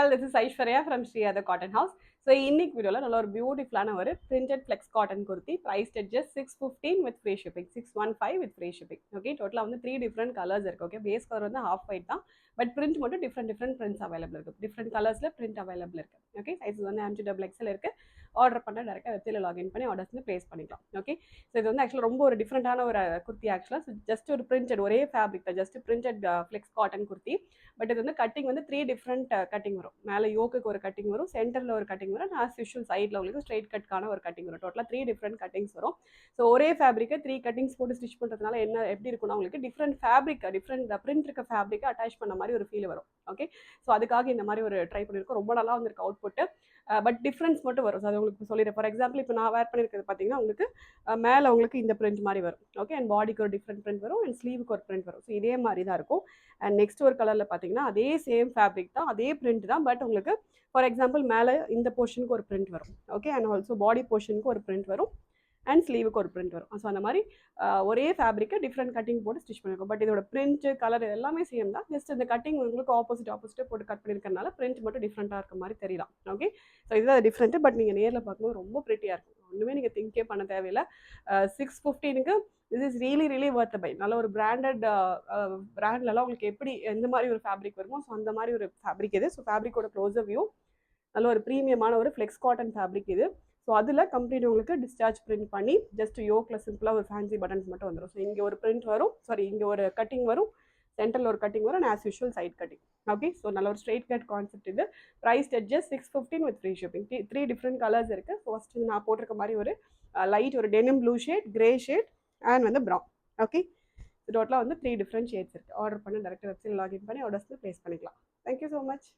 All, this is Aishwarya from Sri Adhar cotton house. So இன்னைக்கு வீடியோவில் நல்ல ஒரு பியூட்டிஃபுல்லான ஒரு printed flex cotton kurti, price just 615 with free shipping, 615 with free shipping. Okay, டோட்டலாக வந்து 3 டிஃப்ரெண்ட் கலர்ஸ் இருக்குது. ஓகே, பேஸ் கலர் வந்து ஹாஃப் ஒயிட் தான், பட் பிரிண்ட் மட்டும் டிஃப்ரெண்ட் பிரிண்ட்ஸ் அவைலபிள் இருக்குது. டிஃப்ரெண்ட் கலர்ஸில் பிரிண்ட் அவைலபிள் இருக்குது. ஓகே, சைஸ் வந்து MG XL இருக்குது. ஆர்டர் பண்ண டேரெக்டாக வெப்சைட்டில் லாகின் பண்ணி ஆர்டர்ஸ் வந்து ப்ளேஸ் பண்ணிக்கலாம். ஓகே, ஸோ இது வந்து ஆக்சுவலாக ரொம்ப ஒரு டிஃப்ரெண்டான ஒரு குர்த்தி. ஆக்சுவலாக ஜஸ்ட் ஒரு பிரிண்டட் ஒரே ஃபேப்ரிக் தான், just printed flex cotton kurti. But இது வந்து கட்டிங் வந்து 3 டிஃப்ரெண்ட் கட்டிங் வரும். மேலே யோக்குக்கு ஒரு கட்டிங் வரும், சென்டரில் ஒரு கட்டிங் வரும், ஆஸ் யூஷுவல் சைடில் உங்களுக்கு ஸ்ட்ரெயிட் கட்கான ஒரு கட்டிங் வரும். டோட்டலாக 3 டிஃப்ரெண்ட் கட்டிங்ஸ் வரும். ஸோ ஒரே ஃபேப்ரிக்கை 3 கட்டிங்ஸ் போட்டு ஸ்டிச் பண்ணுறதுனால என்ன எப்படி இருக்கும்னா உங்களுக்கு டிஃப்ரெண்ட் ஃபேப்ரிக், டிஃப்ரெண்ட் பிரிண்ட் இருக்க ஃபேப்ரிக்கை அட்டாச் பண்ண மாதிரி ஒரு ஃபீல் வரும். ஓகே, ஸோ அதுக்காக இந்த மாதிரி ஒரு ட்ரை பண்ணியிருக்கோம். ரொம்ப நல்லா வந்திருக்கு அவுட்புட்டு. பட் டிஃப்ரென்ஸ் மட்டும் வரும். ஸோ அது உங்களுக்கு சொல்லிடுறேன். ஃபார் எக்ஸாம்பிள் இப்போ நான் வேர் பண்ணியிருக்கிறது பார்த்தீங்கன்னா உங்களுக்கு மேலே உங்களுக்கு இந்த பிரிண்ட் மாதிரி வரும். ஓகே, அண்ட் பாடிக்கு ஒரு டிஃப்ரெண்ட் பிரிண்ட் வரும், அண்ட் ஸ்லீவுக்கு ஒரு பிரிண்ட் வரும். ஸோ இதே மாதிரி தான் இருக்கும். அண்ட் நெக்ஸ்ட் ஒரு கலரில் பார்த்தீங்கன்னா அதே சேம் ஃபேப்ரிக் தான், அதே பிரிண்ட் தான், பட் உங்களுக்கு ஃபார் எக்ஸாம்பிள் மேலே இந்த போர்ஷனுக்கு ஒரு பிரிண்ட் வரும். ஓகே, அண்ட் ஆல்சோ பாடி போர்ஷனுக்கு ஒரு பிரிண்ட் வரும், அண்ட் ஸ்லீவுக்கு ஒரு பிரிண்ட் வரும். ஸோ அந்த மாதிரி ஒரே ஃபேப்ரிக்கை டிஃப்ரெண்ட் கட்டிங் போட்டு ஸ்டிச் பண்ணியிருக்கோம். பட் இதோட பிரிண்ட் கலர் எல்லாமே சேம் தான். ஜஸ்ட் இந்த கட்டிங் உங்களுக்கு ஆப்போசிட்டே போட்டு கட் பண்ணியிருக்கனால பிரிண்ட் மட்டும் டிஃப்ரெண்ட்டாக இருக்க மாதிரி தெரியலாம். ஓகே, ஸோ இதுதான் டிஃப்ரெண்ட்டு. பட் நீங்கள் நேரில் பார்க்கும்போது ரொம்ப ப்ரிட்டியாக இருக்கும். ஒன்றுமே நீங்கள் திங்கே பண்ண தேவையில்லை. 615க்கு this is really worth buy. நல்ல ஒரு பிராண்டட் பிராண்ட்லலாம் உங்களுக்கு எப்படி எந்த மாதிரி ஒரு ஃபேப்ரிக் வருமோ ஸோ அந்த மாதிரி ஒரு ஃபேப்ரிக் இது. ஸோ ஃபேப்ரிக்கோட க்ளோஸர் வியூ, நல்ல ஒரு ப்ரீமியமான ஒரு ஃப்ளெக்ஸ் காட்டன் ஃபேப்ரிக் இது. ஸோ அதில் கம்ப்ளீட் உங்களுக்கு டிஸ்சார்ஜ் பிரிண்ட் பண்ணி ஜஸ்ட் யோக்கில் சிம்பிளாக ஒரு ஃபேன்சி பட்டன்ஸ் மட்டும் வந்துடும். ஸோ இங்கே ஒரு பிரிண்ட் வரும், இங்கே ஒரு கட்டிங் வரும், சென்டரில் ஒரு கட்டிங் வரும், as usual side cutting. Okay, so நல்ல ஒரு ஸ்ட்ரெயிட் கட் கான்செப்ட் இது. Price just 615 with free shipping. 3 different colours இருக்குது. ஃபர்ஸ்ட் நான் போட்டிருக்க மாதிரி ஒரு லைட் ஒரு denim blue shade, grey shade, and வந்து ப்ரௌன். ஓகே, டோட்டலாக வந்து 3 டிஃப்ரெண்ட் ஷேட்ஸ் இருக்குது. ஆர்டர் பண்ணி டேரெக்டாக வெப்சைட் லாகின் பண்ணி ஆர்டர்ஸ் ப்ளேஸ் பண்ணிக்கலாம். Thank you so much.